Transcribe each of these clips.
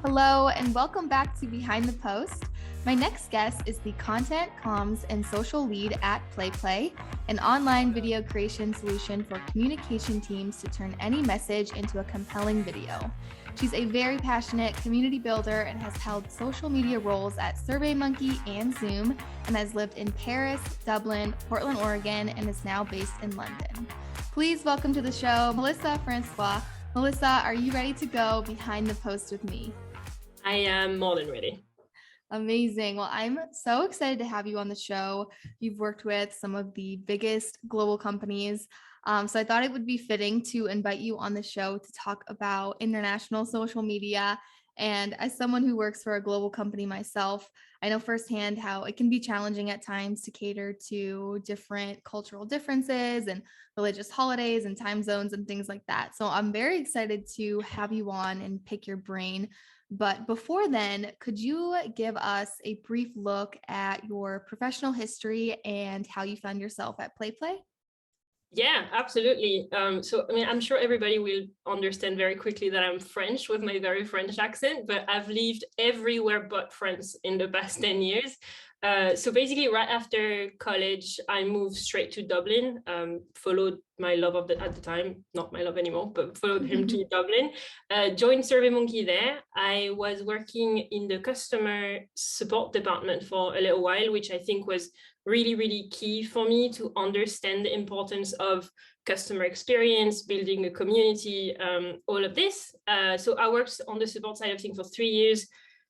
Hello, and welcome back to Behind the Post. My next guest is the Content, Comms, and Social Lead at PlayPlay, an online video creation solution for communication teams to turn any message into a compelling video. She's a very passionate community builder and has held social media roles at SurveyMonkey and Zoom, and has lived in Paris, Dublin, Portland, Oregon, and is now based in London. Please welcome to the show, Melissa Francois. Melissa, are you ready to go behind the post with me? I am more than ready. Amazing. Well, I'm so excited to have you on the show. You've worked with some of the biggest global companies. So I thought it would be fitting to invite you on the show to talk about international social media. And as someone who works for a global company myself, I know firsthand how it can be challenging at times to cater to different cultural differences and religious holidays and time zones and things like that. So I'm very excited to have you on and pick your brain. But before then, could you give us a brief look at your professional history and how you found yourself at PlayPlay? Yeah, absolutely. I'm sure everybody will understand very quickly that I'm French with my very French accent, but I've lived everywhere but France in the past 10 years. So basically, right after college, I moved straight to Dublin, followed my love at the time, not my love anymore, but followed him to Dublin, joined SurveyMonkey there. I was working in the customer support department for a little while, which I think was really, really key for me to understand the importance of customer experience, building a community, all of this. So I worked on the support side of things for 3 years.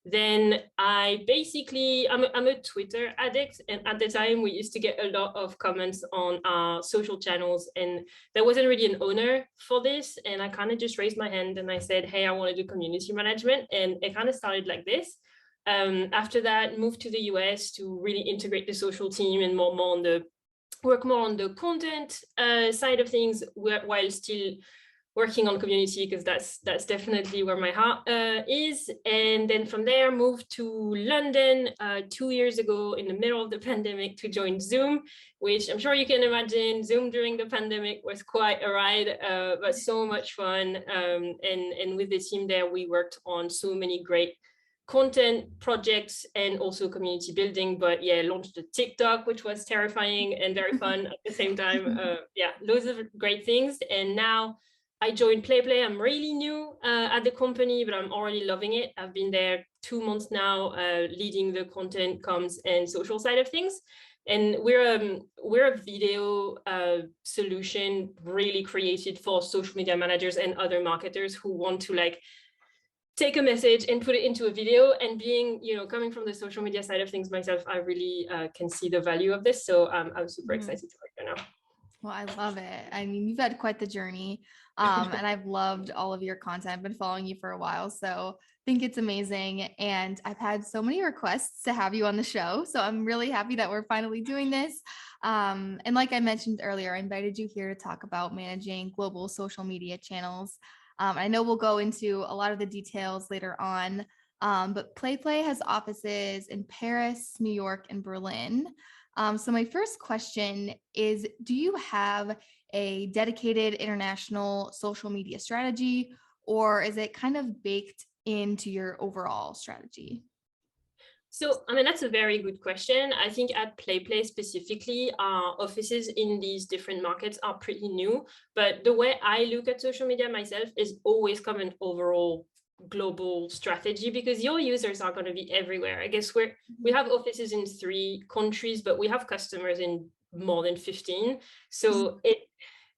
Then I'm a Twitter addict. And at the time, we used to get a lot of comments on our social channels. And there wasn't really an owner for this. And I kind of just raised my hand and I said, hey, I want to do community management. And it kind of started like this. After that, moved to the US to really integrate the social team and work more on the content side of things, while still working on community, because that's definitely where my heart is. And then from there, moved to London 2 years ago in the middle of the pandemic to join Zoom, which I'm sure you can imagine. Zoom during the pandemic was quite a ride, but so much fun. And with the team there, we worked on so many great content projects and also community building. But yeah, launched a TikTok, which was terrifying and very fun at the same time. Yeah, loads of great things. And now I joined PlayPlay. I'm really new at the company, but I'm already loving it. I've been there 2 months now, leading the content, comms, and social side of things. And we're a video solution really created for social media managers and other marketers who want to take a message and put it into a video. And being, coming from the social media side of things myself, I really can see the value of this. So I'm super excited to work there now. Well, I love it. I mean, you've had quite the journey, and I've loved all of your content. I've been following you for a while, so I think it's amazing. And I've had so many requests to have you on the show, so I'm really happy that we're finally doing this. And like I mentioned earlier, I invited you here to talk about managing global social media channels. I know we'll go into a lot of the details later on, but PlayPlay has offices in Paris, New York, and Berlin. So my first question is, do you have a dedicated international social media strategy, or is it kind of baked into your overall strategy? So, that's a very good question. I think at PlayPlay specifically, our offices in these different markets are pretty new. But the way I look at social media myself is always come an overall global strategy, because your users are going to be everywhere. I guess we have offices in 3 countries, but we have customers in more than 15. So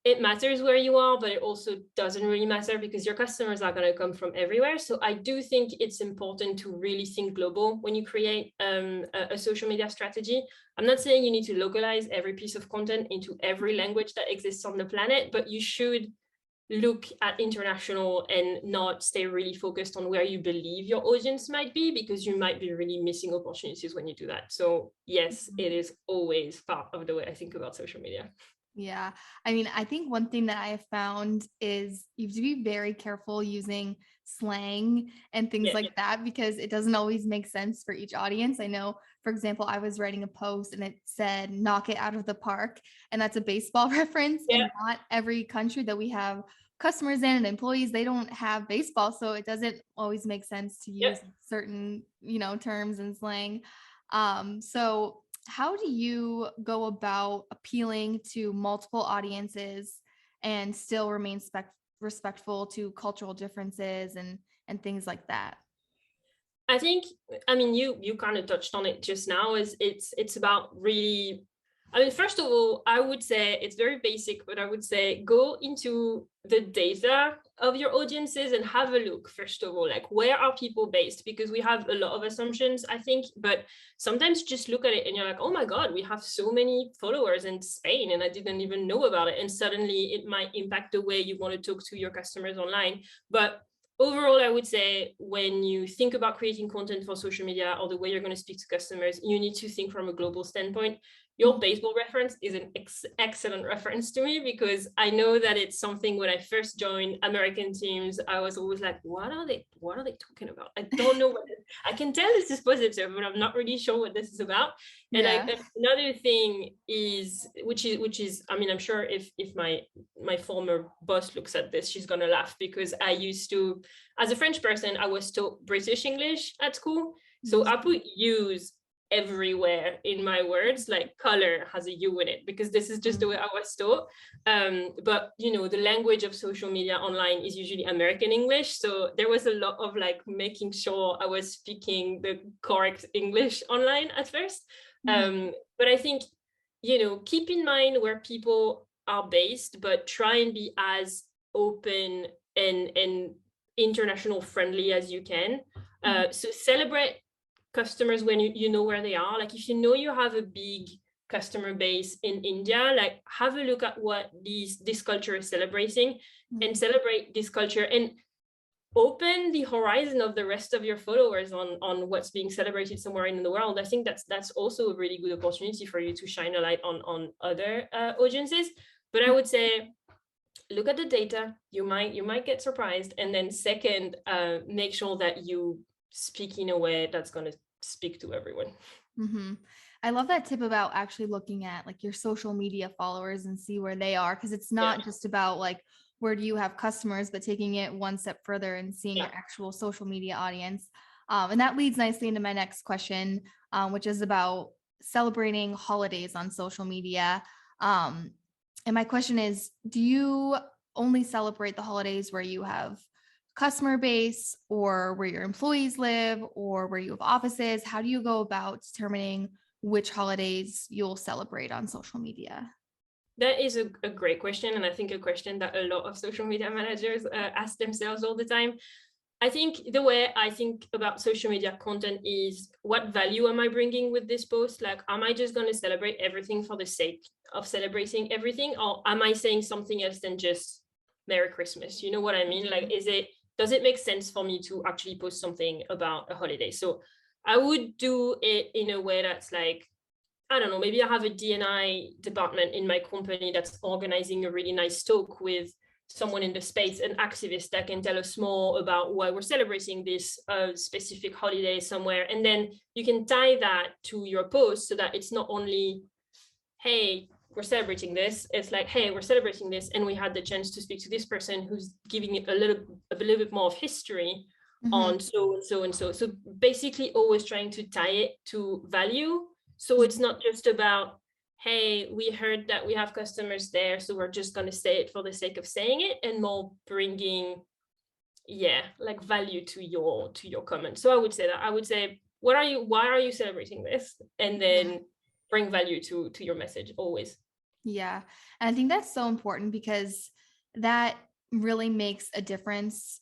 it matters where you are, but it also doesn't really matter because your customers are going to come from everywhere. So I do think it's important to really think global when you create a social media strategy. I'm not saying you need to localize every piece of content into every language that exists on the planet, but you should look at international and not stay really focused on where you believe your audience might be, because you might be really missing opportunities when you do that. So yes, it is always part of the way I think about social media. Yeah. I mean, I think one thing that I have found is you have to be very careful using slang and things like that, because it doesn't always make sense for each audience. I know, for example, I was writing a post and it said, knock it out of the park. And that's a baseball reference. And not every country that we have customers in and employees, they don't have baseball, so it doesn't always make sense to use Yep. certain, terms and slang. So how do you go about appealing to multiple audiences and still remain respectful to cultural differences and things like that? I think, I mean, you kind of touched on it just now, is it's about really, I mean, first of all, I would say it's very basic, but I would say go into the data of your audiences and have a look, first of all, like where are people based? Because we have a lot of assumptions, I think, but sometimes just look at it and you're like, oh my God, we have so many followers in Spain and I didn't even know about it. And suddenly it might impact the way you want to talk to your customers online. But overall, I would say when you think about creating content for social media or the way you're going to speak to customers, you need to think from a global standpoint. Your baseball reference is an excellent reference to me, because I know that it's something when I first joined American teams, I was always like, what are they talking about? I don't know what I can tell this is positive, but I'm not really sure what this is about. And Yeah. another thing is, which is, I mean, I'm sure if my former boss looks at this, she's gonna laugh, because I used to, as a French person, I was taught British English at school. So I put U's everywhere in my words, like color has a U in it, because this is just the way I was taught. But the language of social media online is usually American English. So there was a lot of like making sure I was speaking the correct English online at first. But I think, keep in mind where people are based, but try and be as open and international friendly as you can. So celebrate customers when you know where they are. Like if you know you have a big customer base in India, like have a look at what this culture is celebrating, and celebrate this culture, and open the horizon of the rest of your followers on what's being celebrated somewhere in the world. I think that's also a really good opportunity for you to shine a light on other audiences. But I would say look at the data. You might get surprised. And then second, make sure that you speak in a way that's going to speak to everyone. I love that tip about actually looking at like your social media followers and see where they are, because it's not just about like where do you have customers, but taking it one step further and seeing your actual social media audience. And that leads nicely into my next question, which is about celebrating holidays on social media. And my question is, do you only celebrate the holidays where you have customer base, or where your employees live, or where you have offices? How do you go about determining which holidays you'll celebrate on social media? That is a great question. And I think a question that a lot of social media managers ask themselves all the time. I think the way I think about social media content is, what value am I bringing with this post? Like, am I just going to celebrate everything for the sake of celebrating everything? Or am I saying something else than just Merry Christmas? You know what I mean? Like, does it make sense for me to actually post something about a holiday? So I would do it in a way that's like, I don't know, maybe I have a D&I department in my company that's organizing a really nice talk with someone in the space, an activist that can tell us more about why we're celebrating this specific holiday somewhere. And then you can tie that to your post so that it's not only, hey, we're celebrating this. It's like, hey, we're celebrating this, and we had the chance to speak to this person who's giving it a little bit more of history on so and so and so. So basically always trying to tie it to value. So it's not just about, hey, we heard that we have customers there, so we're just going to say it for the sake of saying it, and more bringing, like value to your comment. So I would say why are you celebrating this? And then bring value to your message always. Yeah. And I think that's so important, because that really makes a difference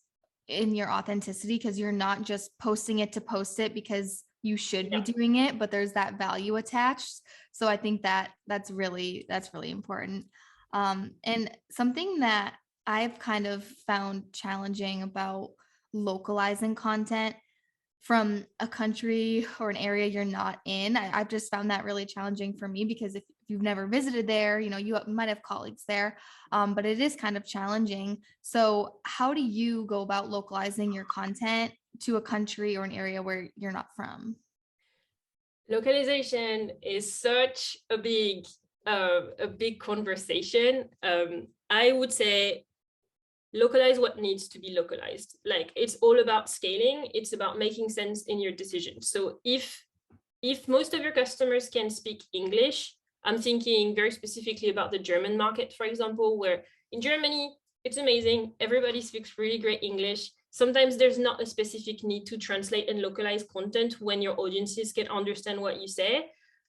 in your authenticity, because you're not just posting it to post it because you should be doing it, but there's that value attached. So I think that's really important. And something that I've kind of found challenging about localizing content from a country or an area you're not in. I've just found that really challenging for me, because if you've never visited there, you might have colleagues there, but it is kind of challenging. So how do you go about localizing your content to a country or an area where you're not from? Localization is such a big conversation. I would say localize what needs to be localized. Like, it's all about scaling. It's about making sense in your decisions. So if most of your customers can speak English, I'm thinking very specifically about the German market, for example, where in Germany, it's amazing. Everybody speaks really great English. Sometimes there's not a specific need to translate and localize content when your audiences can understand what you say.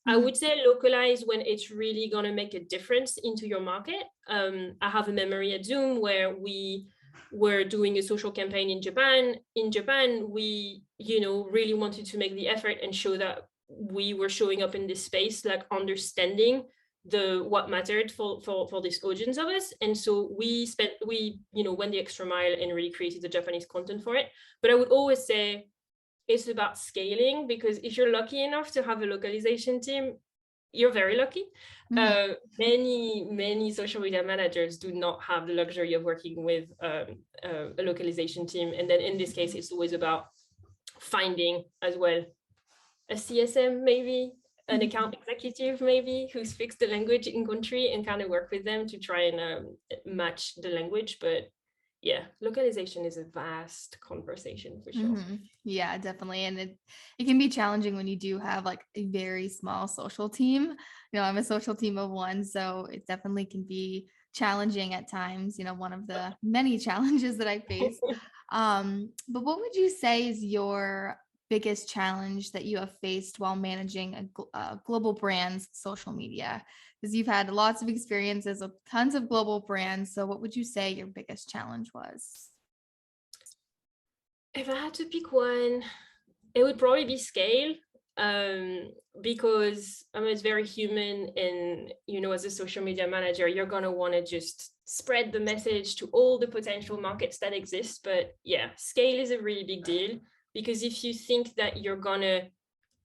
I would say localize when it's really going to make a difference into your market. I have a memory at Zoom where we were doing a social campaign in Japan. In Japan, we, really wanted to make the effort and show that we were showing up in this space, like understanding what mattered for this audience of us. And so we went the extra mile and really created the Japanese content for it. But I would always say it's about scaling, because if you're lucky enough to have a localization team, you're very lucky. Many social media managers do not have the luxury of working with a localization team. And then in this case, it's always about finding as well a CSM, maybe an account executive, maybe, who speaks the language in country, and kind of work with them to try and match the language. But yeah, localization is a vast conversation for sure. Yeah, definitely. And it can be challenging when you do have like a very small social team. I'm a social team of one, so it definitely can be challenging at times, one of the many challenges that I face. But what would you say is your biggest challenge that you have faced while managing a global brand's social media? Because you've had lots of experiences with tons of global brands. So what would you say your biggest challenge was? If I had to pick one, it would probably be scale, because it's very human. And, as a social media manager, you're going to want to just spread the message to all the potential markets that exist. But yeah, scale is a really big deal, because if you think that you're going to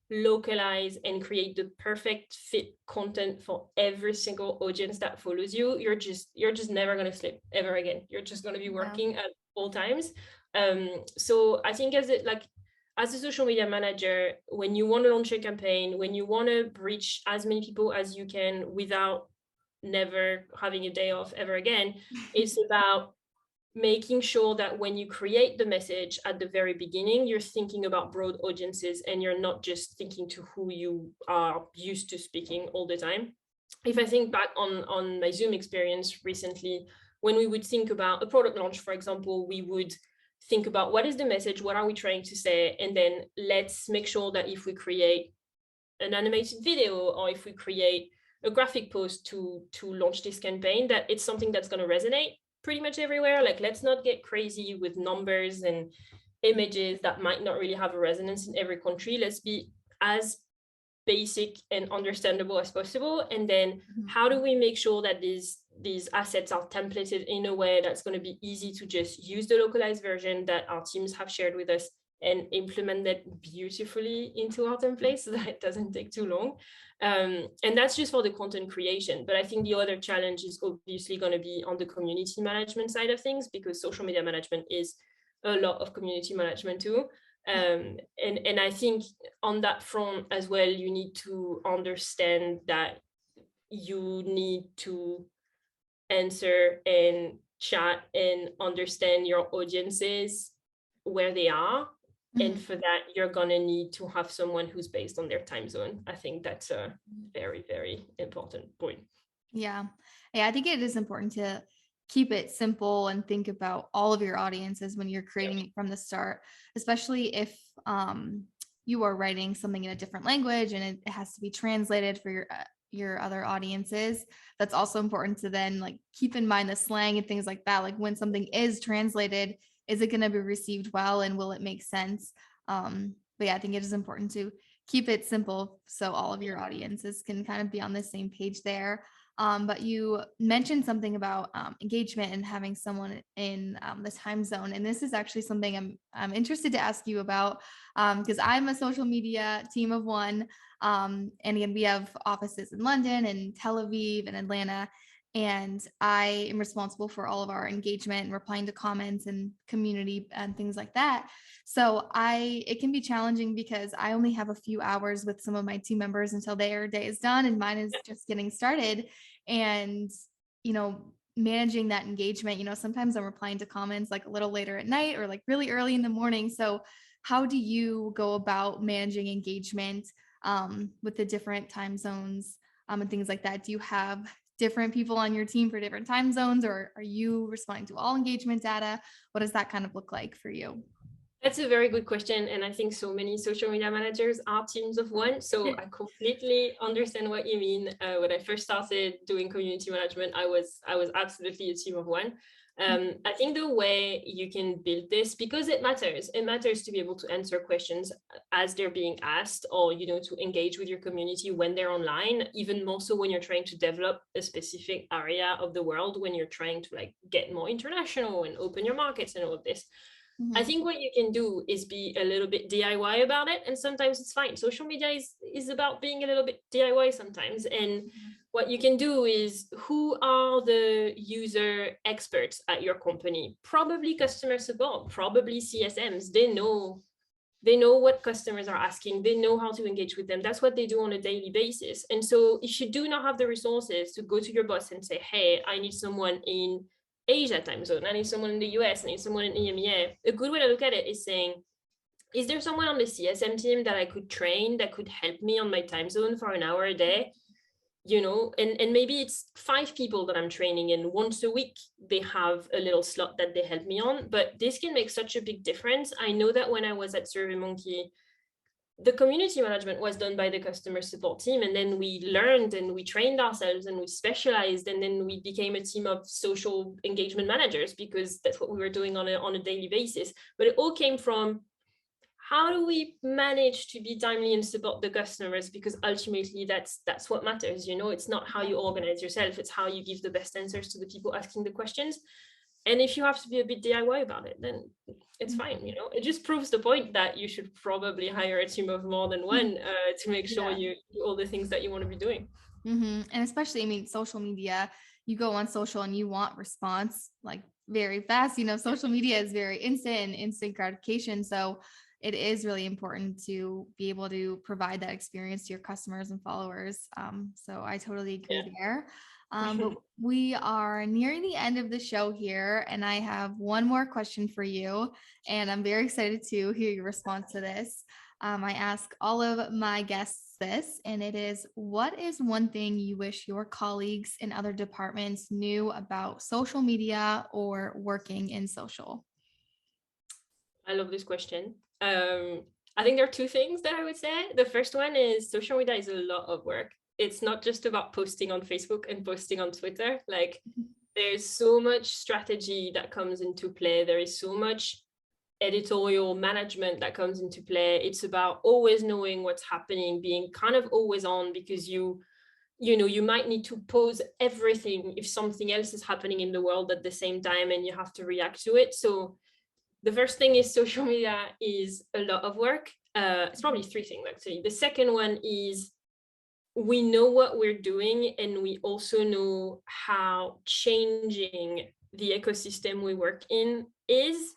localize and create the perfect fit content for every single audience that follows you, you're just never going to sleep ever again. You're just going to be working at all times. So I think as a social media manager, when you want to launch a campaign, when you want to reach as many people as you can without never having a day off ever again, it's about making sure that when you create the message at the very beginning, you're thinking about broad audiences, and you're not just thinking to who you are used to speaking all the time. If I think back on my Zoom experience recently, when we would think about a product launch, for example, we would think about what is the message, what are we trying to say, and then let's make sure that if we create an animated video, or if we create a graphic post to launch this campaign, that it's something that's going to resonate pretty much everywhere. Like, let's not get crazy with numbers and images that might not really have a resonance in every country. Let's be as basic and understandable as possible. And then how do we make sure that these assets are templated in a way that's going to be easy to just use the localized version that our teams have shared with us, and implement that beautifully into our templates so that it doesn't take too long. And that's just for the content creation. But I think the other challenge is obviously going to be on the community management side of things, because social media management is a lot of community management too. And I think on that front as well, you need to understand that you need to answer and chat and understand your audiences where they are. And for that, you're going to need to have someone who's based on their time zone. I think that's a very, very important point. Yeah. I think it is important to keep it simple and think about all of your audiences when you're creating it from the start, especially if you are writing something in a different language and it has to be translated for your other audiences. That's also important to then like keep in mind the slang and things like that. Like, when something is translated, is it going to be received well, and will it make sense? But yeah, I think it is important to keep it simple so all of your audiences can kind of be on the same page there. But you mentioned something about engagement and having someone in the time zone. And this is actually something I'm interested to ask you about, because I'm a social media team of one. And again, we have offices in London and Tel Aviv and Atlanta. And I am responsible for all of our engagement and replying to comments and community and things like that. So it can be challenging because I only have a few hours with some of my team members until their day is done and mine is just getting started. And, managing that engagement. Sometimes I'm replying to comments like a little later at night or like really early in the morning. So how do you go about managing engagement with the different time zones and things like that? Do you have different people on your team for different time zones, or are you responding to all engagement data? What does that kind of look like for you? That's a very good question. And I think so many social media managers are teams of one. So I completely understand what you mean. When I first started doing community management, I was absolutely a team of one. I think the way you can build this, because it matters to be able to answer questions as they're being asked, or, to engage with your community when they're online, even more so when you're trying to develop a specific area of the world, when you're trying to like get more international and open your markets and all of this. I think what you can do is be a little bit DIY about it. And sometimes it's fine. Social media is about being a little bit DIY sometimes. And what you can do is, who are the user experts at your company? Probably customer support, probably CSMs. They know what customers are asking. They know how to engage with them. That's what they do on a daily basis. And so if you do not have the resources to go to your boss and say, hey, I need someone in Asia time zone, I need someone in the US, I need someone in EMEA, a good way to look at it is saying, is there someone on the CSM team that I could train, that could help me on my time zone for an hour a day? And maybe it's 5 people that I'm training, and once a week they have a little slot that they help me on. But this can make such a big difference. I know that when I was at SurveyMonkey, the community management was done by the customer support team, and then we learned and we trained ourselves and we specialized, and then we became a team of social engagement managers, because that's what we were doing on a daily basis. But it all came from, how do we manage to be timely and support the customers? Because ultimately that's what matters. It's not how you organize yourself, it's how you give the best answers to the people asking the questions. And if you have to be a bit DIY about it, then it's fine. It just proves the point that you should probably hire a team of more than one to make sure you do all the things that you want to be doing. And especially, I mean, social media, you go on social and you want response like very fast. Social media is very instant gratification. So it is really important to be able to provide that experience to your customers and followers. So I totally agree there. But we are nearing the end of the show here, and I have one more question for you, and I'm very excited to hear your response to this. I ask all of my guests this, and it is, what is one thing you wish your colleagues in other departments knew about social media or working in social? I love this question. I think there are 2 things that I would say. The first one is, social media is a lot of work. It's not just about posting on Facebook and posting on Twitter. Like, there's so much strategy that comes into play. There is so much editorial management that comes into play. It's about always knowing what's happening, being kind of always on, because you might need to pause everything if something else is happening in the world at the same time and you have to react to it. So the first thing is, social media is a lot of work. It's probably 3 things actually. The second one is, we know what we're doing, and we also know how changing the ecosystem we work in is.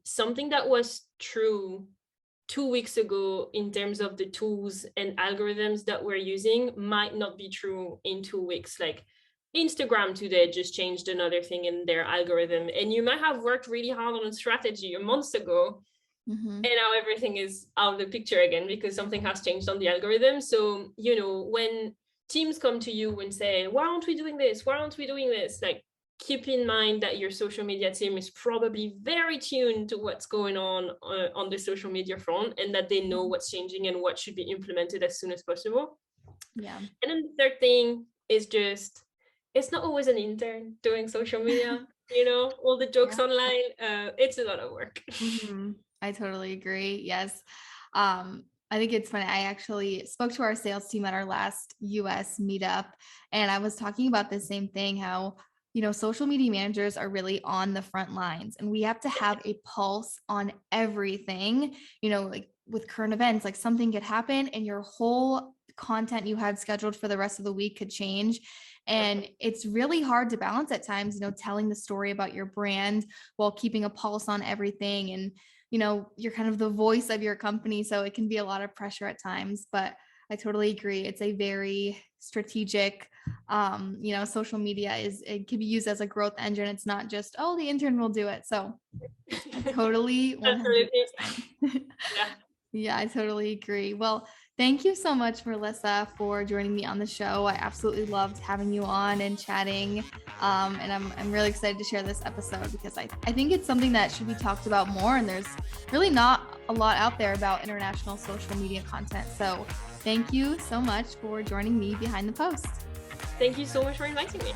Something that was true 2 weeks ago in terms of the tools and algorithms that we're using might not be true in 2 weeks. Like, Instagram today just changed another thing in their algorithm, and you might have worked really hard on a strategy a month ago, and now everything is out of the picture again because something has changed on the algorithm. So, when teams come to you and say, why aren't we doing this? Why aren't we doing this? Like, keep in mind that your social media team is probably very tuned to what's going on the social media front, and that they know what's changing and what should be implemented as soon as possible. Yeah. And then the third thing is just, it's not always an intern doing social media, all the jokes online. It's a lot of work. I totally agree. Yes. I think it's funny. I actually spoke to our sales team at our last US meetup, and I was talking about the same thing, how, social media managers are really on the front lines, and we have to have a pulse on everything, like with current events, like something could happen and your whole content you had scheduled for the rest of the week could change. And it's really hard to balance at times, telling the story about your brand while keeping a pulse on everything. And, you're kind of the voice of your company. So it can be a lot of pressure at times, but I totally agree. It's a very strategic, social media it can be used as a growth engine. It's not just, oh, the intern will do it. So I totally Absolutely. 100%. Yeah. Yeah, I totally agree. Well, thank you so much, Melissa, for joining me on the show. I absolutely loved having you on and chatting. And I'm really excited to share this episode because I think it's something that should be talked about more. And there's really not a lot out there about international social media content. So thank you so much for joining me behind the post. Thank you so much for inviting me.